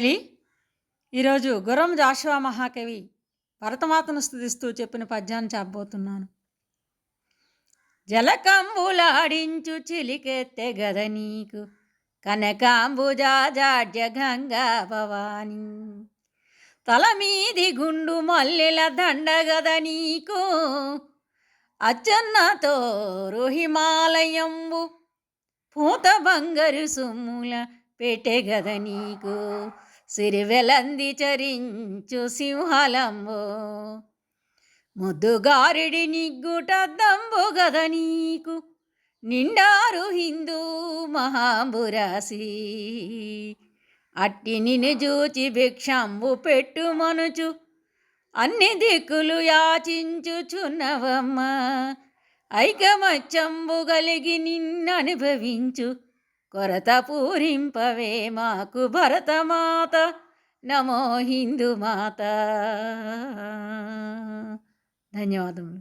ఇది ఈరోజు గుర్రం జాషువా మహాకవి భరతమాతను స్తుతిస్తూ చెప్పిన పద్యాన్ని చెప్పబోతున్నాను. జలకంబులాడించు చిలికెత్తె గద నీకు కనకాంబుజాజాడ్య గంగా భవాని తలమీది గుండు మల్లెల దండగద నీకు అచ్చన్నతో హిమాలయంబు పూత బంగారు సొమ్ముల పెట్టెగద నీకు సిరివెలంది చరించు సింహలంబో ముద్దుగారిడి నిగ్గుటద్దంబు గద నీకు నిండారు హిందూ మహాంబురాసి అట్టి నిన్ను జూచి భిక్షంబు పెట్టు మనుచు అన్ని దిక్కులు యాచించుచున్నవమ్మ ఐకమత్యంబు కలిగి నిన్ననుభవించు కొరత పూరింపవే మాకు భరతమాత నమో హిందూ మాత. ధన్యవాదములు.